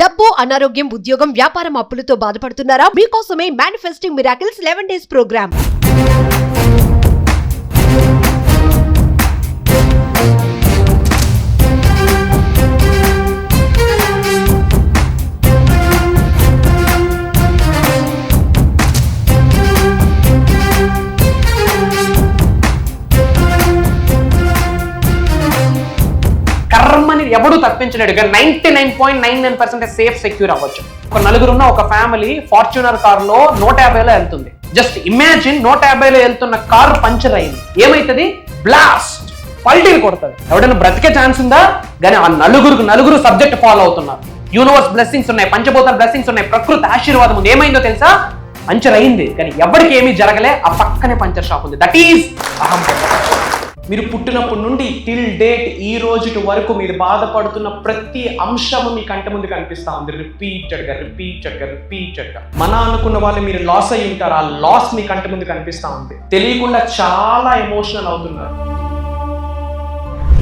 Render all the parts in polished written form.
డబ్బు, అనారోగ్యం, ఉద్యోగం, వ్యాపారం, అప్పులతో బాధపడుతున్నారా? మీకోసమే మేనిఫెస్టింగ్ మిరాకిల్స్ 11 days ప్రోగ్రామ్. కర్మని ఎవడు తప్పించలేడుగా 99.99% సేఫ్ సెక్యూర్ అవ్వచ్చు. ఒక నలుగురున్న ఒక ఫ్యామిలీ ఫార్చ్యూనర్ కారులో 150లో వెళ్తుంది. జస్ట్ ఇమాజిన్ 150లో వెళ్తున్న కారు పంచర్ అయింది. ఏమైతుంది? బ్లాస్ట్, పల్టీలు కొడుతుంది. ఎవడైనా బ్రతికే ఛాన్స్ ఉందా? కానీ ఆ నలుగురు సబ్జెక్ట్ ఫాలో అవుతున్నారు. యూనివర్స్ బ్లెస్సింగ్స్ ఉన్నాయి, పంచభూతాల బ్లెస్సింగ్స్ ఉన్నాయి, ప్రకృతి ఆశీర్వాదం ఉంది. ఏమైందో తెలుసా? పంచర్ అయింది, కానీ ఎవరికి ఏమీ జరగలే. ఆ పక్కనే పంచర్ షాప్ ఉంది. దట్ ఈజ్ అహం. మీరు పుట్టినప్పటి నుండి టిల్ డేట్ ఈ రోజు వరకు మీరు బాధపడుతున్న ప్రతి అంశము మీ కంటి ముందు కనిపిస్తా ఉంది. రిపీటెడ్గా మన అనుకున్న వాళ్ళు మీరు లాస్ అయ్యి ఉంటారు. ఆ లాస్ మీ కంటి ముందు కనిపిస్తా ఉంది. తెలియకుండా చాలా ఎమోషనల్ అవుతున్నారు.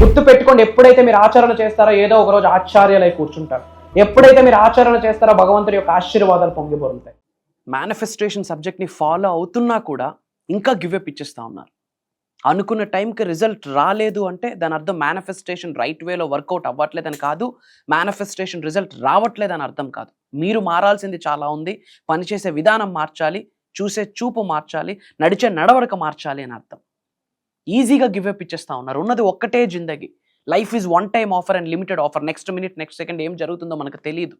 గుర్తు పెట్టుకోండి, ఎప్పుడైతే మీరు ఆచరణ చేస్తారో ఏదో ఒక రోజు ఆశ్చర్యాలై కూర్చుంటారు. ఎప్పుడైతే మీరు ఆచరణ చేస్తారో భగవంతుడి యొక్క ఆశీర్వాదాలు పొంగిపోరుతాయి. మేనిఫెస్టేషన్ సబ్జెక్ట్ని ఫాలో అవుతున్నా కూడా ఇంకా గివ్అప్ ఇచ్చేస్తా ఉన్నారు. అనుకున్న టైంకి రిజల్ట్ రాలేదు అంటే దాని అర్థం మేనిఫెస్టేషన్ రైట్ వేలో వర్కౌట్ అవ్వట్లేదని కాదు, మేనిఫెస్టేషన్ రిజల్ట్ రావట్లేదని అర్థం కాదు. మీరు మారాల్సింది చాలా ఉంది. పనిచేసే విధానం మార్చాలి, చూసే చూపు మార్చాలి, నడిచే నడవడిక మార్చాలి అని అర్థం. ఈజీగా గివ్అప్ ఇచ్చేస్తా ఉన్నారు. ఉన్నది ఒక్కటే జిందగీ. Life is one time offer and limited offer. Next minute, next second ఏం జరుగుతుందో మనకు తెలియదు.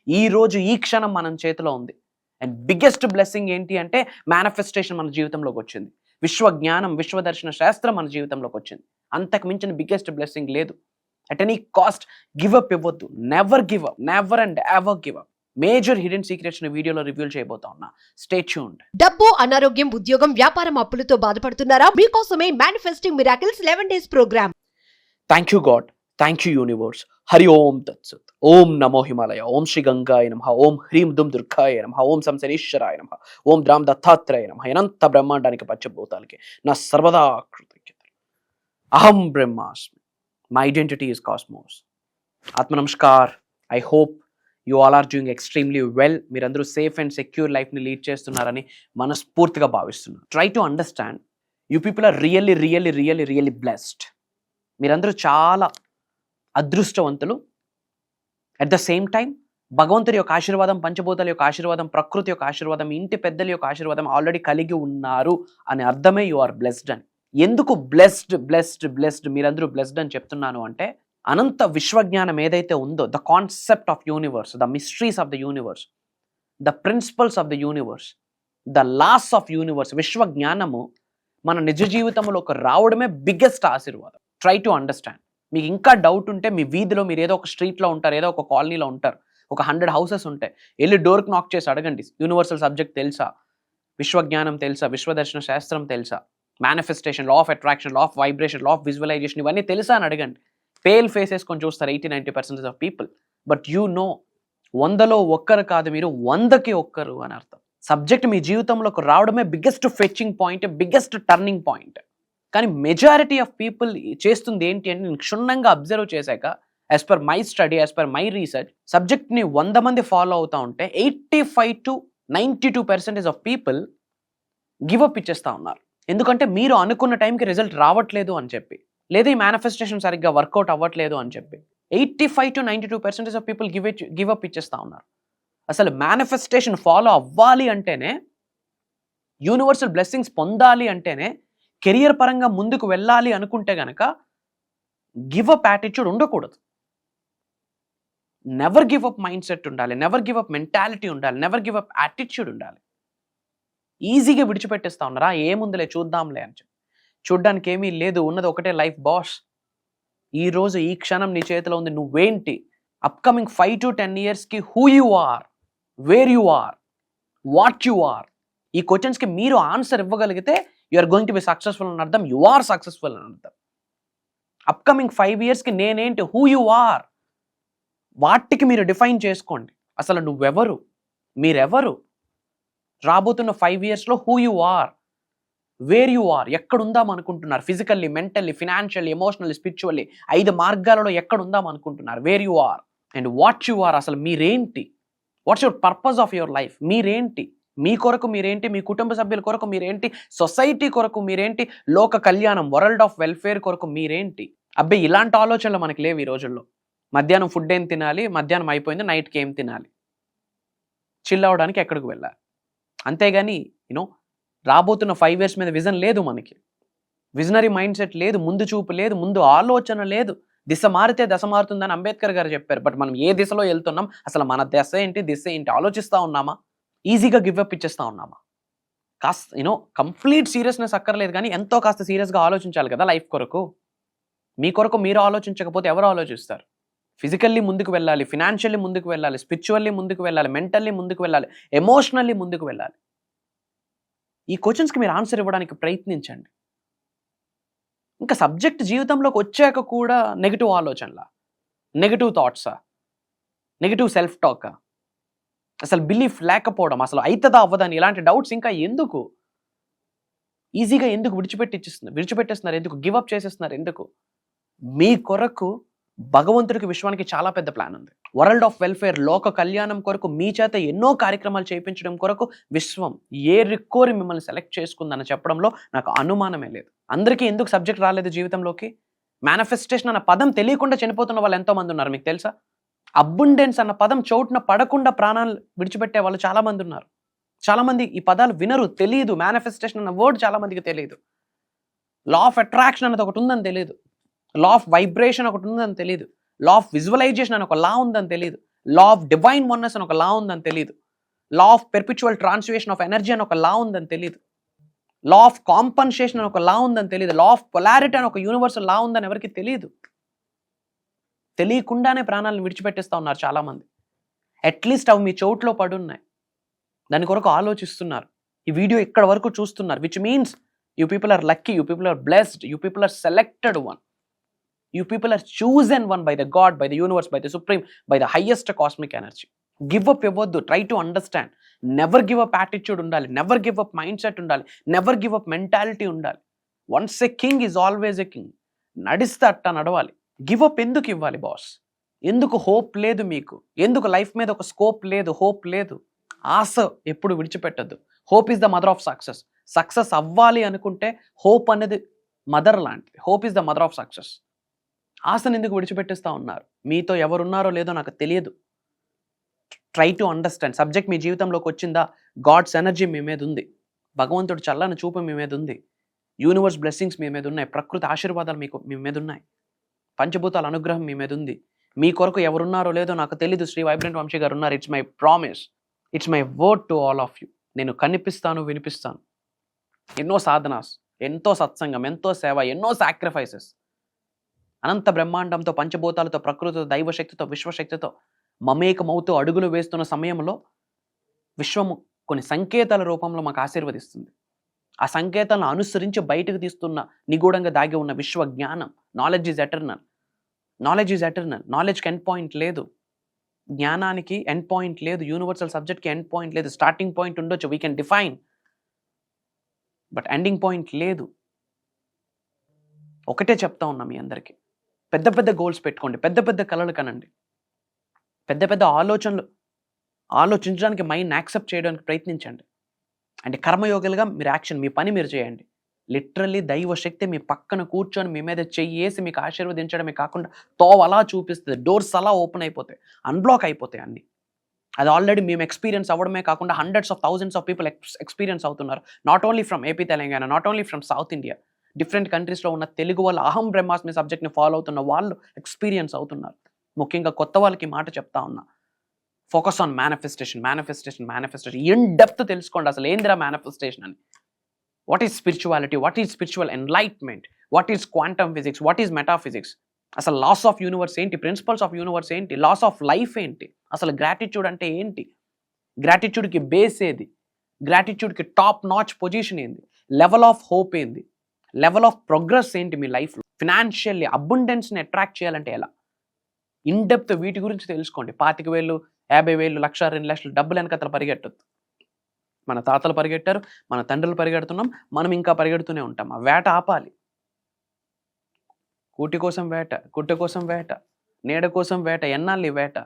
ఈ రోజు ఈ క్షణం మనం చేతిలో ఉంది. అండ్ బిగ్గెస్ట్ బ్లెస్సింగ్ ఏంటి అంటే మేనిఫెస్టేషన్ మన జీవితంలోకి వచ్చింది. విశ్వ జ్ఞానం, విశ్వదర్శన శాస్త్రం మన జీవితంలోకి వచ్చింది. అంతకు మించిన బిగ్గెస్ట్ బ్లెస్సింగ్ లేదు. అట్ ఎనీ కాస్ట్ గివ్అప్ ఇవ్వద్దు. Never give up, never and ever give up. Major hidden secrets ని వీడియోలో రివీల్ చేయబోతా ఉన్నా. Stay tuned. డబ్బు, అనారోగ్యం, ఉద్యోగం, వ్యాపారం, అప్పులతో బాధపడుతున్నారా? మీకోసమే manifesting miracles 11 days programme. Thank you God, thank you universe. హరి ఓం తత్సత్. ఓం నమో హిమాలయ. ఓం శ్రీ గంగాయ నమః. ఓం హ్రీం దుమ్ దుర్గాయ నమః. ఓం సంశనీశ్వరాయ నమః. ఓం ద్రాం దత్తాత్రేయ నమః. అనంత బ్రహ్మాండానికి పంచభూతాలకి నా సర్వదా కృతజ్ఞతలు. అహం బ్రహ్మాస్మి. My identity is cosmos. ఆత్మ నమస్కార్. I hope you all are doing extremely well. మీరందరూ సేఫ్ అండ్ సెక్యూర్ లైఫ్ని లీడ్ చేస్తున్నారని మనస్ఫూర్తిగా భావిస్తున్నాను. Try to understand, you people are really blessed. మీరందరూ చాలా అదృష్టవంతులు. అట్ ద సేమ్ టైం భగవంతుడి యొక్క ఆశీర్వాదం, పంచభూతాల యొక్క ఆశీర్వాదం, ప్రకృతి యొక్క ఆశీర్వాదం, ఇంటి పెద్దల యొక్క ఆశీర్వాదం ఆల్రెడీ కలిగి ఉన్నారు అని అర్థమే యు ఆర్ బ్లెస్డ్ అని. ఎందుకు బ్లెస్డ్ మీరందరూ బ్లెస్డ్ అని చెప్తున్నాను అంటే, అనంత విశ్వజ్ఞానం ఏదైతే ఉందో, the concept of universe, the mysteries of the universe, the principles of the universe, the laws of universe, విశ్వజ్ఞానము మన నిజ జీవితంలోకి రావడమే బిగ్గెస్ట్ ఆశీర్వాదం. Try to understand. మీకు ఇంకా డౌట్ ఉంటే మీ వీధిలో మీరు ఏదో ఒక స్ట్రీట్లో ఉంటారు, ఏదో ఒక కాలనీలో ఉంటారు, ఒక 100 houses ఉంటాయి. వెళ్ళి డోర్కి నాక్ చేసి అడగండి, యూనివర్సల్ సబ్జెక్ట్ తెలుసా, విశ్వజ్ఞానం తెలుసా, విశ్వదర్శన శాస్త్రం తెలుసా, manifestation, law of attraction, law of vibration, law of visualisation, ఇవన్నీ తెలుసా అని అడగండి. పేల్ ఫేసెస్ కొని చూస్తారు 80-90% of people. But you know, 100లో ఒక్కరు కాదు, మీరు 100కి ఒక్కరు అని అర్థం. సబ్జెక్ట్ మీ జీవితంలోకి రావడమే biggest fetching point, biggest turning point. కానీ మెజారిటీ ఆఫ్ పీపుల్ చేస్తుంది ఏంటి అంటే, నేను క్షుణ్ణంగా అబ్జర్వ్ చేశాక, as per my study, as per my research, సబ్జెక్ట్ని 100 మంది ఫాలో అవుతూ ఉంటే 85 to 92% ఆఫ్ పీపుల్ గివప్ ఇచ్చేస్తూ ఉన్నారు. ఎందుకంటే మీరు అనుకున్న టైంకి రిజల్ట్ రావట్లేదు అని చెప్పి, లేదా ఈ మేనిఫెస్టేషన్ సరిగ్గా వర్కౌట్ అవ్వట్లేదు అని చెప్పి 85 to 92% ఆఫ్ పీపుల్ గివప్ ఇచ్చేస్తూ ఉన్నారు. అసలు మేనిఫెస్టేషన్ ఫాలో అవ్వాలి అంటేనే, యూనివర్సల్ బ్లెస్సింగ్స్ పొందాలి అంటేనే, కెరియర్ పరంగా ముందుకు వెళ్ళాలి అనుకుంటే గనక గివప్ యాటిట్యూడ్ ఉండకూడదు. Never give up mind set ఉండాలి, నెవర్ గివ్ అప్ మెంటాలిటీ ఉండాలి, నెవర్ గివ్ అప్ యాటిట్యూడ్ ఉండాలి. ఈజీగా విడిచిపెట్టేస్తా ఉన్నారా, ఏముందిలే చూద్దాంలే అని చెప్పి. చూడ్డానికి ఏమీ లేదు, ఉన్నది ఒకటే లైఫ్ బాస్. ఈ రోజు ఈ క్షణం నీ చేతిలో ఉంది. నువ్వేంటి, అప్కమింగ్ 5 to 10 yearsకి who you are, where you are, what you are, ఈ క్వశ్చన్స్కి మీరు ఆన్సర్ ఇవ్వగలిగితే you are going to be successful అని అర్థం, యు ఆర్ సక్సెస్ఫుల్ అని అర్థం. అప్కమింగ్ 5 yearsకి నేనేంటి, హూ యు ఆర్, వాటికి మీరు డిఫైన్ చేసుకోండి. అసలు నువ్వెవరు, మీరెవరు, రాబోతున్న 5 yearsలో who you are, where you are, ఎక్కడుందాం అనుకుంటున్నారు, physically, mentally, financially, emotionally, spiritually, 5 మార్గాలలో ఎక్కడుందాం అనుకుంటున్నారు, where you are. And what you are, అసలు మీరేంటి, what's your purpose of your life, మీరేంటి, మీ కొరకు మీరేంటి, మీ కుటుంబ సభ్యుల కొరకు మీరేంటి, సొసైటీ కొరకు మీరేంటి, లోక కళ్యాణం, వరల్డ్ ఆఫ్ వెల్ఫేర్ కొరకు మీరేంటి. అబ్బాయి ఇలాంటి ఆలోచనలు మనకి లేవు ఈ రోజుల్లో. మధ్యాహ్నం ఫుడ్ ఏం తినాలి, మధ్యాహ్నం అయిపోయింది నైట్కి ఏం తినాలి, చిల్ అవ్వడానికి ఎక్కడికి వెళ్ళాలి, అంతేగాని రాబోతున్న 5 years మీద విజన్ లేదు మనకి, విజనరీ మైండ్ సెట్ లేదు, ముందు చూపు లేదు, ముందు ఆలోచన లేదు. దిశ మారితే దశ మారుతుందని అంబేద్కర్ గారు చెప్పారు. బట్ మనం ఏ దిశలో వెళ్తున్నాం, అసలు మన దశ ఏంటి, దిశ ఏంటి ఆలోచిస్తూ ఉన్నామా, ఈజీగా గివ్అప్ ఇచ్చేస్తూ ఉన్నామా? కాస్త కంప్లీట్ సీరియస్నెస్ అక్కర్లేదు, కానీ ఎంతో కాస్త సీరియస్గా ఆలోచించాలి కదా లైఫ్ కొరకు. మీ కొరకు మీరు ఆలోచించకపోతే ఎవరు ఆలోచిస్తారు? ఫిజికల్లీ ముందుకు వెళ్ళాలి, ఫినాన్షియల్లీ ముందుకు వెళ్ళాలి, స్పిరిచువల్లీ ముందుకు వెళ్ళాలి, మెంటల్లీ ముందుకు వెళ్ళాలి, ఎమోషనల్లీ ముందుకు వెళ్ళాలి. ఈ క్వశ్చన్స్కి మీరు ఆన్సర్ ఇవ్వడానికి ప్రయత్నించండి. ఇంకా సబ్జెక్ట్ జీవితంలోకి వచ్చాక కూడా నెగిటివ్ ఆలోచనలా, నెగిటివ్ థాట్సా, నెగిటివ్ సెల్ఫ్ టాకా, అసలు బిలీఫ్ లేకపోవడం, అసలు అవుతుందా అవ్వదని ఇలాంటి డౌట్స్ ఇంకా ఎందుకు? ఈజీగా ఎందుకు విడిచిపెట్టేస్తున్నారు, ఎందుకు గివప్ చేసేస్తున్నారు, ఎందుకు? మీ కొరకు భగవంతుడికి, విశ్వానికి చాలా పెద్ద ప్లాన్ ఉంది. వరల్డ్ ఆఫ్ వెల్ఫేర్, లోక కళ్యాణం కొరకు మీ చేత ఎన్నో కార్యక్రమాలు చేయించడం కొరకు విశ్వం ఏ రిక్కోరి మిమ్మల్ని సెలెక్ట్ చేసుకుందని చెప్పడంలో నాకు అనుమానమే లేదు. అందరికీ ఎందుకు సబ్జెక్ట్ రాలేదు జీవితంలోకి? మేనిఫెస్టేషన్ అన్న పదం తెలియకుండా చనిపోతున్న వాళ్ళు ఎంతో మంది ఉన్నారు, మీకు తెలుసా? అబుండెన్స్ అన్న పదం చోటున పడకుండా ప్రాణాలు విడిచిపెట్టే వాళ్ళు చాలా మంది ఉన్నారు. చాలా మంది ఈ పదాలు వినరు, తెలియదు. మేనిఫెస్టేషన్ అన్న వర్డ్ చాలా మందికి తెలియదు. లా ఆఫ్ అట్రాక్షన్ అన్నది ఒకటి ఉందని తెలియదు. లా ఆఫ్ వైబ్రేషన్ ఒకటి ఉందని తెలియదు. లా ఆఫ్ విజువలైజేషన్ అని ఒక లా ఉందని తెలియదు. లా ఆఫ్ డివైన్ వన్నెస్ అని ఒక లా ఉందని తెలియదు. Law of perpetual translation of energy అని ఒక లా ఉందని తెలియదు. లా ఆఫ్ కాంపన్సేషన్ అని ఒక లా ఉందని తెలియదు. లా ఆఫ్ పొలారిటీ అని ఒక యూనివర్సల్ లా ఉందని ఎవరికి తెలియదు. తెలియకుండానే ప్రాణాలను విడిచిపెట్టేస్తూ ఉన్నారు చాలామంది. అట్లీస్ట్ అవి మీ చోట్లో పడున్నాయి, దాని కొరకు ఆలోచిస్తున్నారు, ఈ వీడియో ఇక్కడ వరకు చూస్తున్నారు. Which means you people are lucky, you people are blessed, you people are selected one, you people are chosen one by the god, by the universe, by the supreme, by the highest cosmic energy. Give up ఇవ్వద్దు, try to understand. Never give up attitude ఉండాలి, never give up mind set ఉండాలి, never give up mentality ఉండాలి. Once a king is always a king. నడిస్తే అట్టా నడవాలి. Give up ఎందుకు ఇవ్వాలి boss? ఎందుకు హోప్ లేదు మీకు? ఎందుకు లైఫ్ మీద ఒక స్కోప్ లేదు, హోప్ లేదు? ఆశ ఎప్పుడు విడిచిపెట్టద్దు. Hope is the mother of success. Success అవ్వాలి అనుకుంటే హోప్ అనేది మదర్ లాంటిది. Hope is the mother of success. ఆశను ఎందుకు విడిచిపెట్టేస్తూ ఉన్నారు? మీతో ఎవరున్నారో లేదో నాకు తెలియదు. Try to understand. సబ్జెక్ట్ మీ జీవితంలోకి వచ్చిందా? గాడ్స్ ఎనర్జీ మీ మీద ఉంది, భగవంతుడు చల్లని చూపు మీ మీద ఉంది, యూనివర్స్ బ్లెస్సింగ్స్ మీ మీద ఉన్నాయి, ప్రకృతి ఆశీర్వాదాలు మీ మీద ఉన్నాయి, పంచభూతాల అనుగ్రహం మీ మీద ఉంది. మీ కొరకు ఎవరున్నారో లేదో నాకు తెలీదు. శ్రీ వైబ్రెంట్ వంశీ గారు ఉన్నారు. It's my promise, it's my word to all of you. నేను కనిపిస్తాను, వినిపిస్తాను. ఎన్నో సాధనాస్, ఎంతో సత్సంగం, ఎంతో సేవ, ఎన్నో సాక్రిఫైసెస్, అనంత బ్రహ్మాండంతో, పంచభూతాలతో, ప్రకృతితో, దైవశక్తితో, విశ్వశక్తితో మమేకమవుతూ అడుగులు వేస్తున్న సమయంలో విశ్వము కొన్ని సంకేతాల రూపంలో మాకు ఆశీర్వదిస్తుంది. ఆ సంకేతాలను అనుసరించి బయటకు తీస్తున్న నిగూఢంగా దాగి ఉన్న విశ్వ జ్ఞానం. Knowledge is eternal. Knowledge is eternal. నాలెడ్జ్కి ఎండ్ పాయింట్ లేదు, జ్ఞానానికి ఎండ్ పాయింట్ లేదు, యూనివర్సల్ సబ్జెక్ట్కి ఎండ్ పాయింట్ లేదు. స్టార్టింగ్ పాయింట్ ఉండొచ్చు, we can define, but ending point లేదు. ఒకటే చెప్తా ఉన్నా మీ అందరికీ, పెద్ద పెద్ద గోల్స్ పెట్టుకోండి, పెద్ద పెద్ద కలలు కనండి, పెద్ద పెద్ద ఆలోచించడానికి మైండ్ యాక్సెప్ట్ చేయడానికి ప్రయత్నించండి. అంటే కర్మయోగులుగా మీరు యాక్షన్, మీ పని మీరు చేయండి. లిటరల్లీ దైవశక్తి మీ పక్కన కూర్చొని మీ మీద చెయ్యేసి మీకు ఆశీర్వదించడమే కాకుండా తోవ అలా చూపిస్తుంది. డోర్స్ అలా ఓపెన్ అయిపోతాయి, అన్బ్లాక్ అయిపోతాయి అన్ని. అది ఆల్రెడీ మేము ఎక్స్పీరియన్స్ అవ్వడమే కాకుండా hundreds of thousands of people experience అవుతున్నారు. Not only from AP Telangana, not only from south India, different కంట్రీస్లో ఉన్న తెలుగు వాళ్ళు అహం బ్రహ్మాస్మి సబ్జెక్ట్ని ఫాలో అవుతున్న వాళ్ళు ఎక్స్పీరియన్స్ అవుతున్నారు. ముఖ్యంగా కొత్త వాళ్ళకి మాట చెప్తా ఉన్నా, focus on manifestation, manifestation, manifestation. In depth తెలుసుకోండి అసలు ఏందిరా మేనిఫెస్టేషన్ అని. What is spirituality, what is spiritual enlightenment, what is quantum physics, what is metaphysics, అసలు లాస్ ఆఫ్ యూనివర్స్ ఏంటి, ప్రిన్సిపల్స్ ఆఫ్ యూనివర్స్ ఏంటి, లాస్ ఆఫ్ లైఫ్ ఏంటి, అసలు gratitude అంటే ఏంటి, గ్రాటిట్యూడ్కి బేస్ ఏది, గ్రాటిట్యూడ్కి టాప్ నాచ్ పొజిషన్ ఏంది, లెవెల్ ఆఫ్ హోప్ ఏంది, లెవెల్ ఆఫ్ ప్రోగ్రెస్ ఏంటి మీ లైఫ్లో, ఫినాన్షియల్లీ అబుండెన్స్ని అట్రాక్ట్ చేయాలంటే ఎలా, ఇన్ డెప్త్ వీటి గురించి తెలుసుకోండి. 25,000, 50,000, 1,00,000, 2,00,000 డబ్బులు వెనకతలు పరిగెట్టద్దు. మన తాతలు పరిగెట్టారు, మన తండ్రులు పరిగెడుతున్నాం, మనం ఇంకా పరిగెడుతూనే ఉంటాం. ఆ వేట ఆపాలి. కూటి కోసం వేట, గుడ్డ కోసం వేట, నీడ కోసం వేట, ఎన్నాళ్ళు ఈ వేట?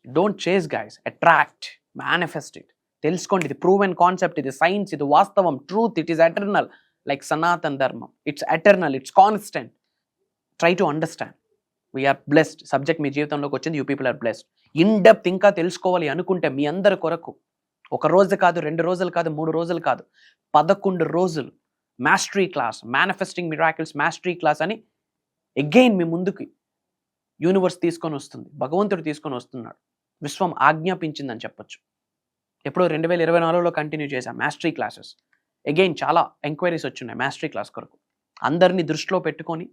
డోంట్ చేస్ గైస్, అట్రాక్ట్, మేనిఫెస్ట్ ఇట్. తెలుసుకోండి, ఇది ప్రూవెన్ కాన్సెప్ట్, ఇది సైన్స్, ఇది వాస్తవం, truth, it is eternal. Like Sanatan ధర్మం, it's eternal, it's constant. Try to understand. We're blessed. Subject మీ జీవితంలోకి వచ్చింది, you people are blessed. In depth ఇంకా తెలుసుకోవాలి అనుకుంటే మీ అందరి కొరకు ఒక రోజు కాదు, 2 రోజులు కాదు, 3 రోజులు కాదు, 11 రోజులు mastery class, manifesting miracles mastery class అని అగైన్ మీ ముందుకి యూనివర్స్ తీసుకొని వస్తుంది, భగవంతుడు తీసుకొని వస్తున్నాడు. విశ్వం ఆజ్ఞాపించిందని చెప్పొచ్చు. ఎప్పుడో 2024లో కంటిన్యూ చేశాం మాస్టరీ క్లాసెస్. అగైన్ చాలా ఎంక్వైరీస్ వచ్చున్నాయి మాస్టరీ క్లాస్ కొరకు. అందరినీ దృష్టిలో పెట్టుకొని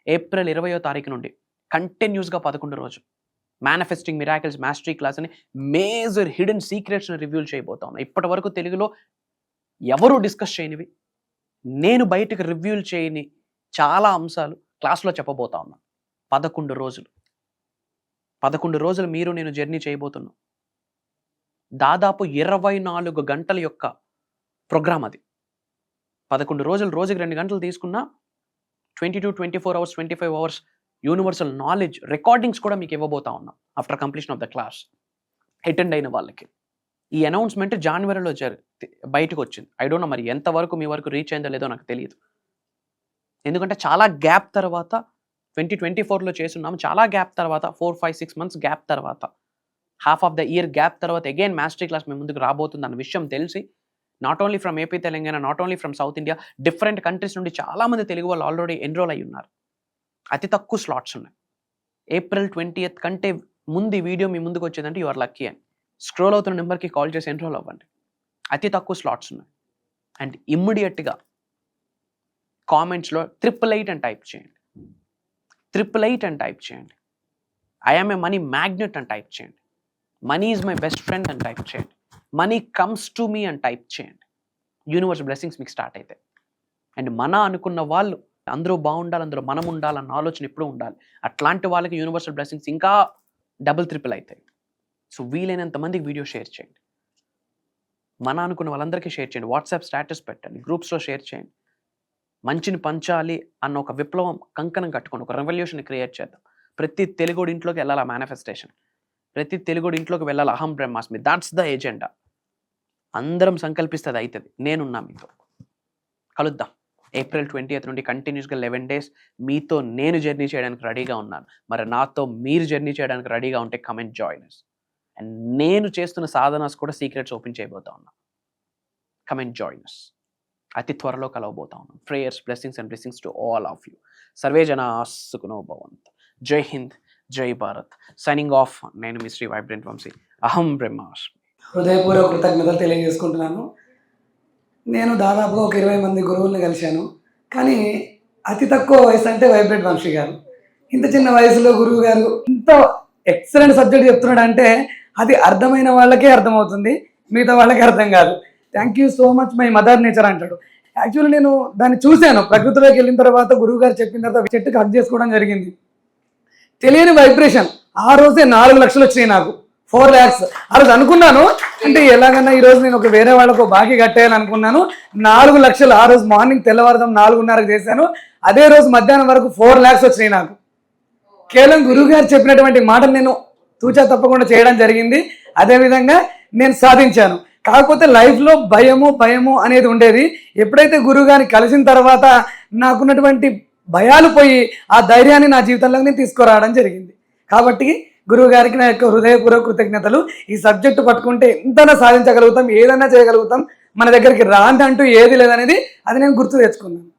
ఏప్రిల్ 20వ తారీఖు నుండి కంటిన్యూస్గా 11 రోజులు మేనిఫెస్టింగ్ మిరాకిల్స్ మాస్టరీ క్లాస్ అని మేజర్ హిడెన్ సీక్రెట్స్ని రివ్యూల్ చేయబోతా ఉన్నా. ఇప్పటి వరకు తెలుగులో ఎవరూ డిస్కస్ చేయనివి, నేను బయటకు రివ్యూల్ చేయని చాలా అంశాలు క్లాస్లో చెప్పబోతా ఉన్నా. 11 రోజులు 11 రోజులు మీరు నేను జర్నీ చేయబోతున్నాం. దాదాపు 24 గంటల యొక్క ప్రోగ్రామ్ అది. 11 రోజులు, రోజుకి 2 గంటలు తీసుకున్నా 22, 24 hours, 25 hours universal knowledge recordings కూడా మీకు ఇవ్వబోతా ఉన్నాం after completion of the class. Attend అయిన వాళ్ళకి ఈ అనౌన్స్మెంట్ జనవరిలో బయటకు వచ్చింది. ఐ డోంట్ నో మరి ఎంతవరకు మీ వరకు రీచ్ అయిందో లేదో నాకు తెలియదు. ఎందుకంటే చాలా గ్యాప్ తర్వాత 2024లో చేస్తున్నాము. చాలా గ్యాప్ తర్వాత 4, 5, 6 months గ్యాప్ తర్వాత, half of the year gap తర్వాత అగైన్ మాస్టరీ క్లాస్ మీ ముందుకు రాబోతుంది అన్న విషయం తెలిసి, not only from AP Telangana, not only from south India, different countries నుండి చాలామంది తెలుగు వాళ్ళు ఆల్రెడీ ఎన్రోల్ అయి ఉన్నారు. అతి తక్కువ స్లాట్స్ ఉన్నాయి. ఏప్రిల్ 20th కంటే ముందు ఈ వీడియో మీ ముందుకు వచ్చేదంటే యు ఆర్ లక్కీ అని. స్క్రోల్ అవుతున్న నెంబర్కి కాల్ చేసి ఎన్రోల్ అవ్వండి. అతి తక్కువ స్లాట్స్ ఉన్నాయి. అండ్ ఇమ్మీడియట్గా కామెంట్స్లో 888 అని టైప్ చేయండి. 888 అని టైప్ చేయండి. ఐఎమ్ ఏ మనీ మ్యాగ్నెట్ అని టైప్ చేయండి. Money is my best friend అని టైప్ చేయండి. మనీ కమ్స్ టు మీ అని టైప్ చేయండి. యూనివర్స్ బ్లెస్సింగ్స్ మీకు స్టార్ట్ అవుతాయి. అండ్ మన అనుకున్న వాళ్ళు అందరూ బాగుండాలి, అందులో మనం ఉండాలన్న ఆలోచన ఎప్పుడూ ఉండాలి. అట్లాంటి వాళ్ళకి యూనివర్సల్ బ్లెస్సింగ్స్ ఇంకా డబుల్ ట్రిపుల్ అవుతాయి. సో వీలైనంత మందికి వీడియో షేర్ చేయండి. మన అనుకున్న వాళ్ళందరికీ షేర్ చేయండి. వాట్సాప్ స్టేటస్ పెట్టండి, గ్రూప్స్లో షేర్ చేయండి. మంచిని పంచాలి అన్న ఒక విప్లవం కంకణం కట్టుకోండి. ఒక రెవల్యూషన్ క్రియేట్ చేద్దాం. ప్రతి తెలుగుడి ఇంట్లోకి వెళ్ళాలి మేనిఫెస్టేషన్. ప్రతి తెలుగుడి ఇంట్లోకి వెళ్ళాలి అహం బ్రహ్మాస్మి. That's the agenda. అందరం సంకల్పిస్తే అది అవుతుంది. నేనున్నా మీతో. కలుద్దాం. ఏప్రిల్ 20th నుండి కంటిన్యూస్గా 11 days మీతో నేను జర్నీ చేయడానికి రెడీగా ఉన్నాను. మరి నాతో మీరు జర్నీ చేయడానికి రెడీగా ఉంటే కమెంట్ జాయినర్స్. అండ్ నేను చేస్తున్న సాధనాస్ కూడా సీక్రెట్స్ ఓపెన్ చేయబోతా ఉన్నా. Comment joiners. అతి త్వరలో కలవబోతా ఉన్నాం. Prayers, blessings and blessings to all of you. Survey జనా సుఖినో భవంతు. జై హింద్, జై భారత్. Signing off. నేను మీ శ్రీ వైబ్రెంట్ వంశీ. అహం బ్రహ్మాస్మి. హృదయపూర్వక కృతజ్ఞతలు తెలియజేసుకుంటున్నాను. నేను దాదాపుగా ఒక 20 మంది గురువుల్ని కలిశాను. కానీ అతి తక్కువ వయసు అంటే వైబ్రెంట్ వంశీ గారు. ఇంత చిన్న వయసులో గురువు గారు ఇంత ఎక్సలెంట్ సబ్జెక్ట్ చెప్తున్నాడు అంటే అది అర్థమైన వాళ్ళకే అర్థమవుతుంది, మిగతా వాళ్ళకి అర్థం కాదు. Thank you so much my mother nature అంటాడు. యాక్చువల్లీ నేను దాన్ని చూశాను. ప్రకృతిలోకి వెళ్ళిన తర్వాత గురువు గారు చెప్పిన తర్వాత చెట్టుకి హగ్ చేసుకోవడం జరిగింది. తెలియని వైబ్రేషన్. ఆ రోజే 4 లక్షలు వచ్చినాయి నాకు. 4 lakhs. ఆ రోజు అనుకున్నాను అంటే ఎలాగన్నా ఈరోజు నేను ఒక వేరే వాళ్ళకు బాకీ కట్టేయాలని అనుకున్నాను. 4 లక్షలు ఆ రోజు మార్నింగ్ తెల్లవారుదాం 4:30కి చేశాను. అదే రోజు మధ్యాహ్నం వరకు 4 lakhs వచ్చినాయి నాకు. కేవలం గురువు గారు చెప్పినటువంటి మాటలు నేను తూచా తప్పకుండా చేయడం జరిగింది. అదేవిధంగా నేను సాధించాను. కాకపోతే లైఫ్లో భయము అనేది ఉండేది. ఎప్పుడైతే గురువు గారిని కలిసిన తర్వాత నాకున్నటువంటి భయాలు పోయి ఆ ధైర్యాన్ని నా జీవితంలో నేను తీసుకురావడం జరిగింది. కాబట్టి గురువు గారికి నా యొక్క హృదయపూర్వక కృతజ్ఞతలు. ఈ సబ్జెక్టు పట్టుకుంటే ఎంతైనా సాధించగలుగుతాం, ఏదైనా చేయగలుగుతాం. మన దగ్గరికి రాందంటూ ఏది లేదనేది అది నేను గుర్తు తెచ్చుకున్నాను.